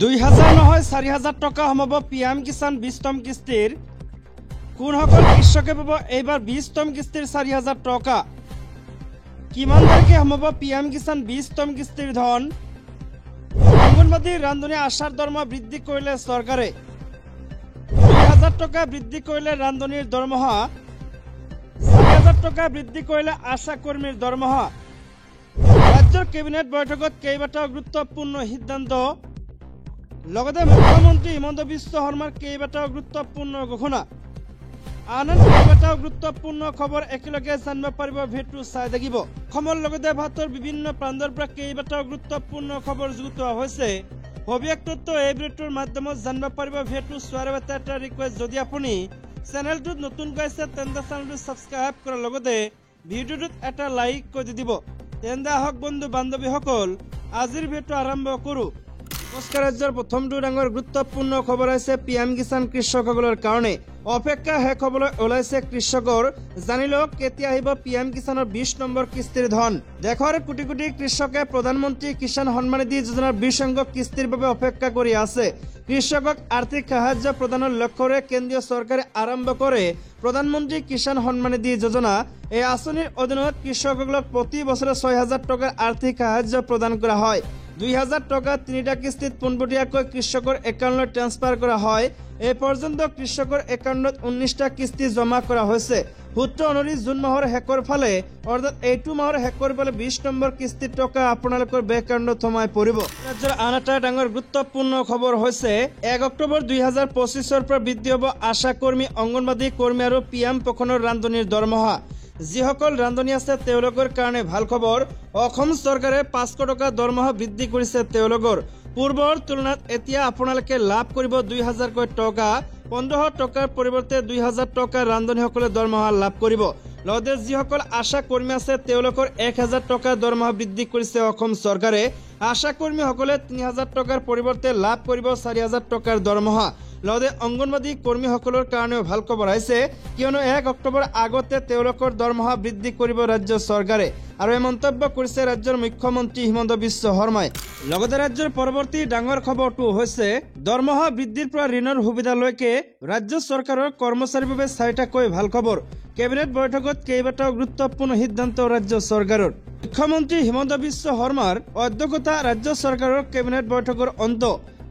2000 নহয় 4000 টকা হমাব পিএম কিষাণ 20তম কিস্তিৰ কোনসকল কৃষকে পাব এইবাৰ 20তম কিস্তিৰ 4000 টকা কিমান তাৰিখে হমাব পিএম কিষাণ 20তম কিস্তিৰ ধন অঙ্গনবাদী ৰান্ধনী আশাৰ দৰমহা বৃদ্ধি কৰিলে চৰকাৰে 2000 টকা বৃদ্ধি কৰিলে ৰান্ধনীৰ দৰমহা 4000 টকা বৃদ্ধি কৰিলে আশা কৰ্মীৰ দৰমহা ৰাজ্যৰ কেবিনেট বৈঠকত কেইবাটাও গুৰুত্বপূৰ্ণ সিদ্ধান্ত লগতে মুখ্যমন্ত্ৰী হিমন্ত বিশ্ব শৰ্মাৰ কেইবাটাও গুৰুত্বপূৰ্ণ ঘোষণা আন কেইবাটাও গুৰুত্বপূৰ্ণ খবৰ একেলগে জানিব পাৰিব ভিডিঅ'টো চাই থাকিব অসমৰ লগতে ভাৰতৰ বিভিন্ন প্ৰান্তৰ পৰা কেইবাটাও গুৰুত্বপূৰ্ণ খবৰ যুগুতোৱা হৈছে অভিযুক্ত এই ভিডিঅ'টোৰ মাধ্যমত জানিব পাৰিব ভিডিঅ'টো চোৱাৰ বাবে এটা ৰিকুৱেষ্ট যদি আপুনি চেনেলটোত নতুনকৈ আছে তেন্তে চেনেলটো সাবস্ক্ৰাইব কৰাৰ লগতে ভিডিঅ'টোত এটা লাইক কৰি দিব তেন্তে আহক বন্ধু বান্ধৱীসকল আজিৰ ভিডিঅ'টো আৰম্ভ কৰোঁ নমস্কাৰ ৰাজ্যৰ প্ৰথমটো ডাঙৰ গুৰুত্বপূৰ্ণ খবৰ আছে পিএম কিষাণ কৃষকসকলৰ কাৰণে অপেক্ষা শেষ হ'বলৈ ওলাইছে কৃষকৰ জানি লওক কেতিয়া আহিব পিএম কিষাণৰ 20 নম্বৰ কিস্তিৰ ধন দেশৰ কোটি কোটি কৃষকে প্ৰধানমন্ত্ৰী কিষাণ সন্মান নিধি যোজনাৰ 20 সংখ্যক কিস্তিৰ বাবে অপেক্ষা কৰি আছে কৃষকক আৰ্থিক সাহায্য প্ৰদানৰ লক্ষ্যৰে কেন্দ্ৰীয় চৰকাৰে আৰম্ভ কৰে প্ৰধানমন্ত্ৰী কিষাণ সন্মান নিধি যোজনা এই আঁচনিৰ অধীনত কৃষকসকলক প্ৰতি বছৰে 6000 টকাৰ আৰ্থিক সাহায্য প্ৰদান কৰা হয় 2000 টকা তিনিটা কিস্তিত পোনপটীয়াকৈ কৃষকৰ একাউণ্টলৈ ট্ৰান্সফাৰ কৰা হয় এই পৰ্যন্ত কৃষকৰ একাউণ্টত 19টা কিস্তি জমা কৰা হৈছে সূত্ৰ অনুসৰি জুন মাহৰ শেষৰ ফালে অৰ্থাৎ এইটো মাহৰ শেষৰ ফালে 20 নম্বৰ কিস্তিৰ টকা আপোনালোকৰ বেংক একাউণ্টত সোমাই পৰিব ৰাজ্যৰ আন এটা ডাঙৰ গুৰুত্বপূৰ্ণ খবৰ হৈছে 1 অক্টোবৰ 2025 পৰা বৃদ্ধি হ'ব আশা কৰ্মী অঙ্গনবাদী কৰ্মী আৰু পিএম পোষণৰ ৰান্ধনীৰ দৰমহা যিসকল ৰান্ধনী আছে তেওঁলোকৰ কাৰণে ভাল খবৰ অসম চৰকাৰে 500 টকা দৰমহা বৃদ্ধি কৰিছে তেওঁলোকৰ পূৰ্বৰ তুলনাত এতিয়া আপোনালোকে লাভ কৰিব 2000 কৈ টকা 1500 টকাৰ পৰিৱৰ্তে 2000 টকা ৰান্ধনীসকলে দৰমহা লাভ কৰিব লগতে যিসকল আশা কৰ্মী আছে তেওঁলোকৰ 1000 টকা দৰমহা বৃদ্ধি কৰিছে অসম চৰকাৰে আশা কৰ্মীসকলে 3000 টকাৰ পৰিৱৰ্তে লাভ কৰিব 4000 টকাৰ দৰমহা লগতে অঙ্গনবাদী কৰ্মীসকলৰ কাৰণেও ভাল খবৰ আহিছে কিয়নো 1 অক্টোবৰ আগতে তেওঁলোকৰ দৰমহা বৃদ্ধি কৰিব ৰাজ্য চৰকাৰে আৰু এই মন্তব্য কৰিছে ৰাজ্যৰ মুখ্যমন্ত্ৰী হিমন্ত বিশ্ব শৰ্মাই লগতে ৰাজ্যৰ পৰৱৰ্তী ডাঙৰ খবৰটো হৈছে দৰমহা বৃদ্ধিৰ পৰা ঋণৰ সুবিধালৈকে ৰাজ্য চৰকাৰৰ কৰ্মচাৰীৰ বাবে 4টাকৈ ভাল খবৰ কেবিনেট বৈঠকত কেইবাটাও গুৰুত্বপূৰ্ণ সিদ্ধান্ত ৰাজ্য চৰকাৰৰ মুখ্যমন্ত্ৰী হিমন্ত বিশ্ব শৰ্মাৰ অধ্যক্ষতা ৰাজ্য চৰকাৰৰ কেবিনেট বৈঠকৰ অন্ত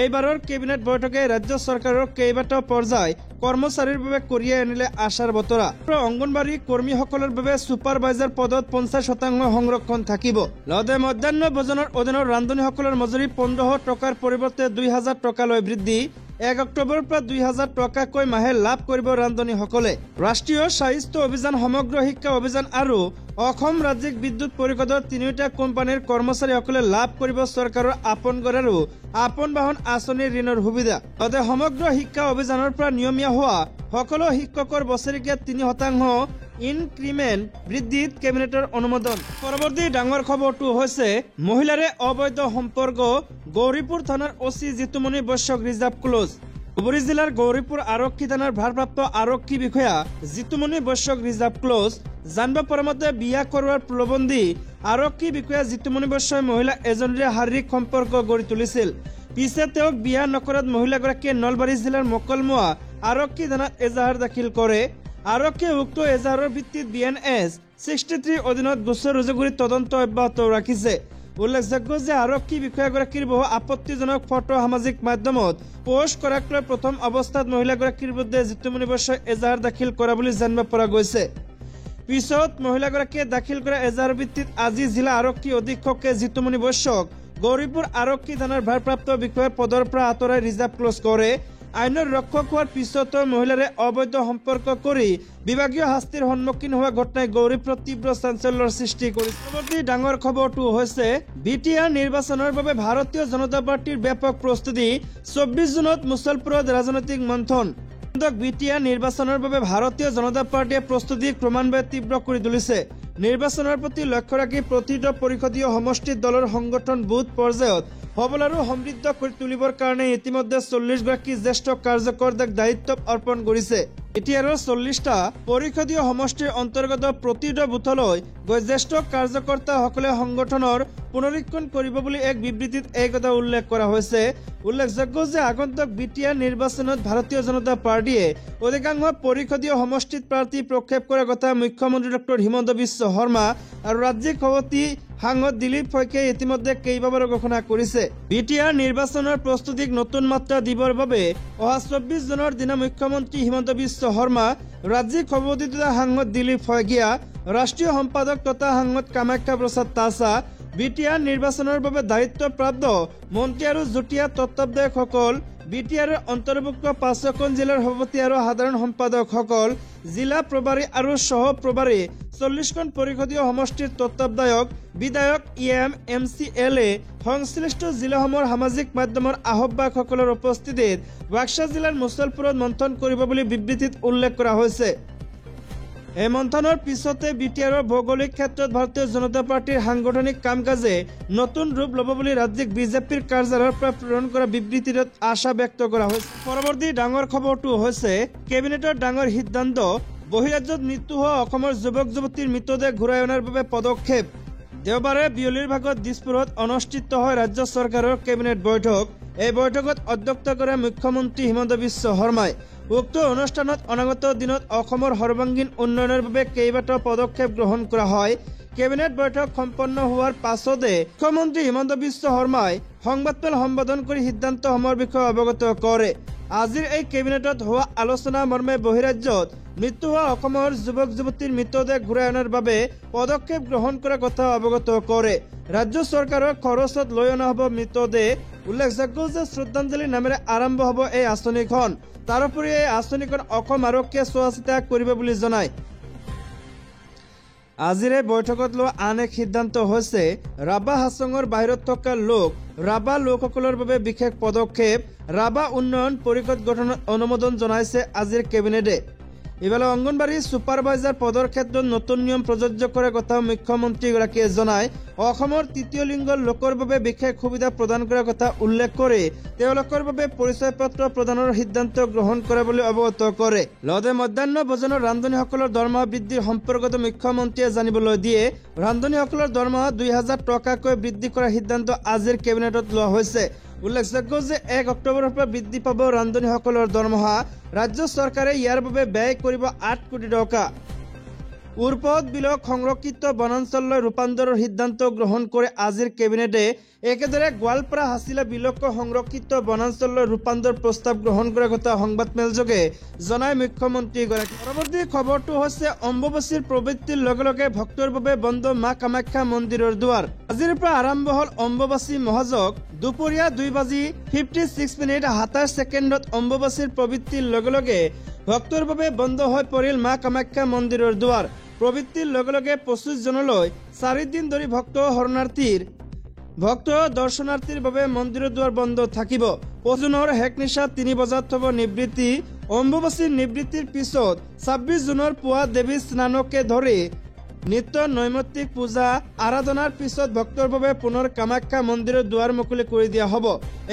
এইবাৰৰ কেবিনেট বৈঠকে ৰাজ্য চৰকাৰৰ কেইবাটাও পৰ্যায় কৰ্মচাৰীৰ বাবে কঢ়িয়াই আনিলে আশাৰ বতৰা অঙ্গনবাদী কৰ্মীসকলৰ বাবে ছুপাৰভাইজাৰ পদত 50% সংৰক্ষণ থাকিব লগতে মধ্যাহ্ন ভোজনৰ অধীনৰ ৰান্ধনীসকলৰ মজুৰি 1500 টকাৰ পৰিৱৰ্তে 2000 টকালৈ বৃদ্ধি 1 অক্টোবৰৰ পৰা 2000 টকাকৈ মাহে লাভ কৰিব ৰান্ধনীসকলে ৰাষ্ট্ৰীয় স্বাস্থ্য অভিযান সমগ্ৰ শিক্ষা অভিযান আৰু অসম ৰাজ্যিক বিদ্যুৎ পৰিষদৰ তিনিটা কোম্পানীৰ কৰ্মচাৰীসকলে লাভ কৰিব চৰকাৰৰ আপন ঘৰ আৰু আপন বাহন আঁচনিৰ ঋণৰ সুবিধা লগতে সমগ্ৰ শিক্ষা অভিযানৰ পৰা নিয়মীয়া হোৱা সকলো শিক্ষকৰ বছৰেকীয়া 3% ইনক্ৰিমেণ্ট বৃদ্ধিত কেবিনেটৰ অনুমোদন পৰৱৰ্তী ডাঙৰ খবৰটো হৈছে মহিলাৰে অবৈধ সম্পৰ্ক গৌৰীপুৰ থানাৰ ওসি জিতুমণি বৈশ্যক ৰিজাৰ্ভ ক্লোজ ধুবুৰী জিলাৰ গৌৰীপুৰ আৰক্ষী থানাৰ ভাৰপ্ৰাপ্ত আৰক্ষী বিষয়া জিতুমণি বৈশ্যক ৰিজাৰ্ভ ক্লোজ জানিব পৰা মতে বিয়া কৰোৱাৰ প্ৰলোভন আৰক্ষী বিষয়া জিতুমণি বৈশ্যই মহিলা এজনীৰে শাৰীৰিক সম্পৰ্ক গঢ়ি তুলিছিল পিছে তেওঁক বিয়া নকৰাত মহিলাগৰাকীয়ে নলবাৰী জিলাৰ মকলমুৱা আৰক্ষী থানাত এজাহাৰ দাখিল কৰে আৰক্ষীয়ে উক্ত এজাহাৰৰ ভিত্তিত BNS 63 অধীনত গোচৰ ৰুজু কৰি তদন্ত অব্যাহত ৰাখিছে উল্লেখযোগ্য যে আৰক্ষী বিষয়াগৰাকীৰ বহু আপত্তিজনক ফটো সামাজিক মাধ্যমত পোষ্ট কৰাক লৈ প্ৰথম অৱস্থাত মহিলাগৰাকীৰ বিৰুদ্ধে জিতুমণি বৈশ্যই এজাহাৰ দাখিল কৰা বুলি জানিব পৰা গৈছে পিছত মহিলাগৰাকীয়ে দাখিল কৰা এজাহাৰৰ ভিত্তিত আজি জিলা আৰক্ষী অধীক্ষকে জিতুমণি বৈশ্যক গৌৰীপুৰ আৰক্ষী থানাৰ ভাৰপ্ৰাপ্ত বিষয়াৰ পদৰ পৰা আঁতৰাই ৰিজাৰ্ভ ক্লোজ কৰে আইনৰ ৰক্ষক হোৱাৰ পিছতো মহিলাৰে অবৈধ সম্পৰ্ক কৰি বিভাগীয় শাস্তিৰ সন্মুখীন হোৱা ঘটনাই গৌৰীপুৰত তীব্ৰ চাঞ্চল্যৰ সৃষ্টি কৰিছে পৰৱৰ্তী ডাঙৰ খবৰটো হৈছে BTR নিৰ্বাচনৰ বাবে ভাৰতীয় জনতা পাৰ্টিৰ ব্যাপক প্ৰস্তুতি 24 জুনত মুছলপুৰত ৰাজনৈতিক মন্থন BTR নিৰ্বাচনৰ বাবে ভাৰতীয় জনতা পাৰ্টিয়ে প্ৰস্তুতি ক্ৰমান্বয়ে তীব্ৰ কৰি তুলিছে নিৰ্বাচনৰ প্ৰতি লক্ষ্য ৰাখি প্ৰতিটো পৰিষদীয় সমষ্টিত দলৰ সংগঠন বুথ পৰ্যায়ত সবল আৰু সমৃদ্ধ কৰি তুলিবৰ কাৰণে ইতিমধ্যে 40 গৰাকী জ্যেষ্ঠ কাৰ্যকৰ্তাক দায়িত্ব অৰ্পণ কৰিছে বিটিআৰৰ 40টা পৰিষদীয় সমষ্টিৰ অন্তৰ্গত প্ৰতিটো বুথলৈ গৈ জ্যেষ্ঠ কাৰ্যকৰ্তাসকলে সংগঠনৰ পুনৰীক্ষণ কৰিব বুলি এক বিবৃতিত এই কথা উল্লেখ কৰা হৈছে। উল্লেখযোগ্য যে আগন্তুক বিটিআৰ নিৰ্বাচনত ভাৰতীয় জনতা পাৰ্টিয়ে অধিকাংশ পৰিষদীয় সমষ্টিত প্ৰাৰ্থী প্ৰক্ষেপ কৰাৰ কথা মুখ্যমন্ত্ৰী ডক্টৰ হিমন্ত বিশ্ব শৰ্মা আৰু ৰাজ্যিক সভাপতি সাংসদ দিলীপ শইকীয়াই ইতিমধ্যে কেইবাবাৰো ঘোষণা কৰিছে। বিটিআৰ নিৰ্বাচনৰ প্ৰস্তুতিক নতুন মাত্ৰা দিবৰ বাবে অহা 24 জুনৰ দিনা মুখ্যমন্ত্ৰী হিমন্ত বিশ্ব শৰ্মা, ৰাজ্যিক সভাপতি তথা সাংসদ দিলীপ শইকীয়া, ৰাষ্ট্ৰীয় সম্পাদক তথা সাংসদ কামাখ্যা প্ৰসাদ তাছা, বিটিআৰ নিৰ্বাচনৰ বাবে দায়িত্বপ্ৰাপ্ত মন্ত্ৰী আৰু যুটীয়া তত্ত্বাৱধায়কসকল, বিটিআৰৰ অন্তৰ্ভুক্ত 5খন জিলাৰ সভাপতি আৰু সাধাৰণ সম্পাদকসকল, জিলা প্ৰভাৰী আৰু সহ প্ৰভাৰী, 40খন পৰিষদীয় সমষ্টিৰ তত্ত্বাৱধায়ক, বিধায়ক, ইএম, MCLA, সংশ্লিষ্ট জিলাসমূহৰ সামাজিক মাধ্যমৰ আহ্বায়কসকলৰ উপস্থিতিত বাক্সা জিলাৰ মুছলপুৰত মন্থন কৰিব বুলি বিবৃতিত উল্লেখ কৰা হৈছে। এই মন্থনৰ পিছতে বিটিআৰৰ ভৌগোলিক ক্ষেত্ৰত ভাৰতীয় জনতা পাৰ্টিৰ সাংগঠনিক কাম কাজে নতুন ৰূপ ল'ব বুলি ৰাজ্যিক বিজেপিৰ কাৰ্যালয়ৰ পৰা প্ৰেৰণ কৰা বিবৃতিত আশা ব্যক্ত কৰা হৈছে। পৰৱৰ্তী ডাঙৰ খবৰটো হৈছে কেবিনেটৰ ডাঙৰ সিদ্ধান্ত, বহিৰাজ্যত মৃত্যু হোৱা অসমৰ যুৱক যুৱতীৰ মৃতদেহ ঘূৰাই অনাৰ বাবে পদক্ষেপ। দেওবাৰে বিয়লিৰ ভাগত দিছপুৰত অনুষ্ঠিত হয় ৰাজ্য চৰকাৰৰ কেবিনেট বৈঠক। এই বৈঠকত অধ্যক্ষতা কৰে মুখ্যমন্ত্ৰী হিমন্ত বিশ্ব শৰ্মাই। উক্ত অনুষ্ঠানত অনাগত দিনত অসমৰ সৰ্বাংগীন উন্নয়নৰ বাবে কেইবাটাও পদক্ষেপ গ্ৰহণ কৰা হয়। কেবিনেট বৈঠক সম্পন্ন হোৱাৰ পাছতে মুখ্যমন্ত্ৰী হিমন্ত বিশ্ব শৰ্মাই সংবাদমেল সম্বোধন কৰি সিদ্ধান্তসমূহৰ বিষয়ে অৱগত কৰে। আজিৰ এই কেবিনেটত হোৱা আলোচনা মৰ্মে বহিৰাজ্যত মৃত্যু হোৱা অসমৰ যুৱক যুৱতীৰ মৃতদেহ ঘূৰাই অনাৰ বাবে পদক্ষেপ গ্ৰহণ কৰাৰ কথা অৱগত কৰে। ৰাজ্য চৰকাৰৰ খৰচত লৈ অনা হ'ব মৃতদেহ। উল্লেখযোগ্য যে শ্ৰদ্ধাঞ্জলি নামেৰে আৰম্ভ হ'ব এই আঁচনিখন। তাৰোপৰি এই আঁচনিখন অসম আৰক্ষীয়ে চোৱা চিতা কৰিব বুলি জনায়। আজিৰ এই বৈঠকত লোৱা আন এক সিদ্ধান্ত হৈছে ৰাভা হাছঙৰ বাহিৰত থকা ৰাভা লোকসকলৰ বাবে বিশেষ পদক্ষেপ। ৰাভা উন্নয়ন পৰিষদ গঠনত অনুমোদন জনাইছে আজিৰ কেবিনেটে। ইফালে অংগনবাড়ী ছুপাৰভাইজাৰ পদৰ ক্ষেত্ৰত নতুন নিয়ম প্ৰযোজ্য কৰাৰ কথা মুখ্যমন্ত্ৰীগৰাকীয়ে জনায়। অসমৰ তৃতীয় লিংগৰ লোকৰ বাবে বিশেষ সুবিধা প্ৰদান কৰাৰ কথা উল্লেখ কৰি তেওঁলোকৰ বাবে পৰিচয় পত্ৰ প্ৰদানৰ সিদ্ধান্ত গ্ৰহণ কৰা বুলি অৱগত কৰে। লগতে মধ্যাহ্ন ভোজনৰ ৰান্ধনীসকলৰ দৰমহা বৃদ্ধিৰ সম্পৰ্কত মুখ্যমন্ত্ৰীয়ে জানিবলৈ দিয়ে। ৰান্ধনীসকলৰ দৰমহা 2000 টকাকৈ বৃদ্ধি কৰাৰ সিদ্ধান্ত আজিৰ কেবিনেটত লোৱা হৈছে। উল্লেখযোগ্য যে 1 অক্টোবৰৰ পৰা বৃদ্ধি পাব ৰান্ধনীসকলৰ দৰমহা। ৰাজ্য চৰকাৰে ইয়াৰ বাবে ব্যয় কৰিব 8 কোটি টকা। উৰ্পদ বিলক সংৰক্ষিত বনাঞ্চললৈ ৰূপান্তৰৰ সিদ্ধান্ত গ্ৰহণ কৰে আজিৰ কেবিনেটে। একেদৰে গোৱালপাৰা হাছিলা বিলক সংৰক্ষিত বনাঞ্চললৈ ৰূপান্তৰ প্ৰস্তাৱ গ্ৰহণ কৰাৰ কথা সংবাদমেলযোগে জনায় মুখ্যমন্ত্ৰীগৰাকী। পৰৱৰ্তী খবৰটো হৈছে অম্বুবাচীৰ প্ৰবৃত্তিৰ লগে লগে ভক্তৰ বাবে বন্ধ মা কামাখ্যা মন্দিৰৰ দুৱাৰ। আজিৰ পৰা আৰম্ভ হ'ল অম্বুবাচী মহাযজ্ঞ। দুপৰীয়া 2:56 27 ছেকেণ্ডত অম্বুবাচীৰ প্ৰবৃত্তিৰ লগে লগে ভক্তৰ বাবে বন্ধ হৈ পৰিল মা কামাখ্যা মন্দিৰৰ দুৱাৰ। প্ৰবৃত্তিৰ লগে লগে 25 জুনলৈ 4 দিন ধৰি ভক্ত দৰ্শনাৰ্থীৰ বাবে মন্দিৰৰ দুৱাৰ বন্ধ থাকিব। 25 জুনৰ শেষ নিশা 3 বজাত হ'ব নিবৃত্তি। অম্বুবাচীৰ নিবৃত্তিৰ পিছত 26 জুনৰ পুৱা দেৱী স্নানকে ধৰি নিত্য নৈমিত্তিক পূজা আৰাধনাৰ পিছত ভক্তৰ বাবে পুনৰ কামাখ্যা মন্দিৰৰ দুৱাৰ মুকলি কৰি দিয়া হ'ব।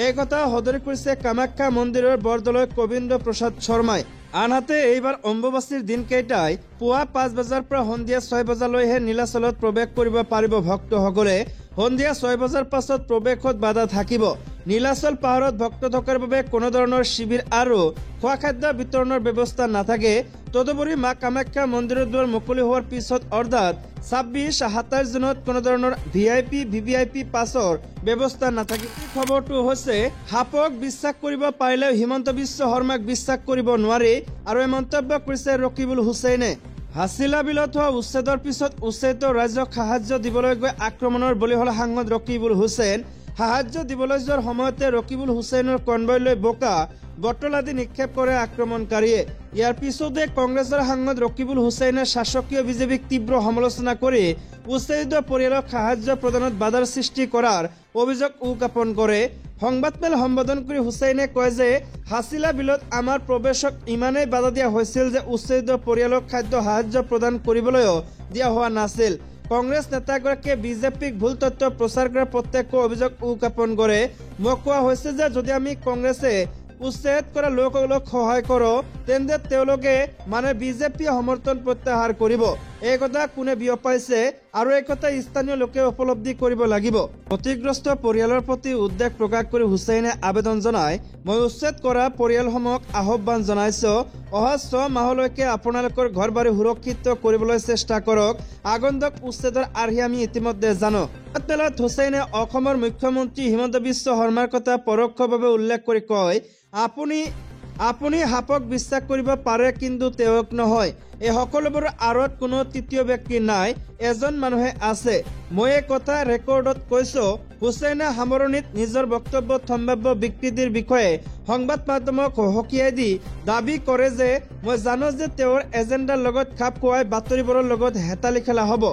এই কথা সদৰি কৰিছে কামাখ্যা মন্দিৰৰ বৰদলৈ গোবিন্দ প্ৰসাদ শৰ্মাই। আনহাতে এইবাৰ অম্বুবাচীৰ দিনকেইটাই পুৱা 5 বজাৰ পৰা সন্ধিয়া 6 বজালৈহে নীলাচলত প্ৰৱেশ কৰিব পাৰিব ভক্তসকলে। সন্ধিয়া 6 বজাৰ পাছত প্ৰৱেশত বাধা থাকিব। নীলাচল পাহাৰত ভক্ত থকাৰ বাবে কোনো ধৰণৰ শিবিৰ আৰু খোৱা খাদ্য বিতৰণৰ ব্যৱস্থা নাথাকে। তদুপৰি মা কামাখ্যা মন্দিৰৰ দুৱাৰ মুকলি হোৱাৰ পিছত অৰ্থাৎ 26-27 জুনত কোনো ধৰণৰ VIP VVIP পাছৰ ব্যৱস্থা নাথাকে। খবৰটো হৈছে সাপক বিশ্বাস কৰিব পাৰিলেও হিমন্ত বিশ্ব শৰ্মাক বিশ্বাস কৰিব নোৱাৰি আৰু এই মন্তব্য কৰিছে ৰকিবুল হুছেইনে। হাছিলা বিলত হোৱা উচ্ছেদৰ পিছত উচ্ছেদিত ৰাইজক সাহায্য দিবলৈ গৈ আক্ৰমণৰ বলি হ'ল সাংসদ ৰকিবুল হুছেইন। সাহায্য দিবলৈ যোৱাৰ সময়তে ৰকিবুল হুছেইনৰ কনভয়লৈ বোকা বটল আদি নিক্ষেপ কৰে আক্ৰমণকাৰীয়ে। ইয়াৰ পিছতে কংগ্ৰেছৰ সাংসদ ৰকিবুল হুছেইনে শাসকীয় বিজেপিক তীব্ৰ সমালোচনা কৰি উচ্ছেদিত পৰিয়ালক সাহায্য প্ৰদানত বাধাৰ সৃষ্টি কৰাৰ অভিযোগ উত্থাপন কৰে। সংবাদমেল সম্বোধন কৰি হুছেইনে কয় যে হাছিলা বিলত আমাৰ প্ৰৱেশক ইমানেই বাধা দিয়া হৈছিল যে উচ্ছেদিত পৰিয়ালক খাদ্য সাহায্য প্ৰদান কৰিবলৈও দিয়া হোৱা নাছিল। কংগ্ৰেছ নেতাগৰাকীয়ে বিজেপিক ভুল তথ্য প্ৰচাৰ কৰাৰ প্ৰত্যক্ষ অভিযোগ উত্থাপন কৰে। মোক কোৱা হৈছে যে যদি আমি কংগ্ৰেছে উচ্ছেদ কৰা লোকসকলক সহায় কৰক, তেন্তে তেওঁলোকে বিজেপি সমৰ্থন প্ৰত্যাহাৰ কৰিব। এই কথা কোনে বিয়পাইছে আৰু এই কথা স্থানীয় লোকে উপলব্ধি কৰিব লাগিব। ক্ষতিগ্ৰস্ত পৰিয়ালৰ প্ৰতি উদ্বেগ প্ৰকাশ কৰি হুছেইনে আবেদন জনায়, মই উচ্ছেদ কৰা পৰিয়ালসমূহক আহ্বান জনাইছো, অহা 6 মাহলৈকে আপোনালোকৰ ঘৰ বাৰী সুৰক্ষিত কৰিবলৈ চেষ্টা কৰক। আগন্তুক উচ্ছেদৰ আৰ্হি আমি ইতিমধ্যে জানো। হুছেইনে অসমৰ মুখ্যমন্ত্ৰী হিমন্ত বিশ্ব শৰ্মাৰ কথা পৰোক্ষভাৱে উল্লেখ কৰি কয়, আপুনি সাপক বিশ্বাস কৰিব পাৰে কিন্তু তেওঁক নহয়। এই সকলোবোৰ আঁৰত কোনো তৃতীয় ব্যক্তি নাই, এজন মানুহে আছে। মই এই কথা ৰেকৰ্ডত কৈছো। হুছেইনে সামৰণিত নিজৰ বক্তব্যত সম্ভাৱ্য বিকৃতিৰ বিষয়ে সংবাদ মাধ্যমক সকীয়াই দি দাবী কৰে যে মই জানো যে তেওঁৰ এজেণ্ডাৰ লগত খাপ খুৱাই বাতৰিবোৰৰ লগত হেতালি খেলা হ'ব।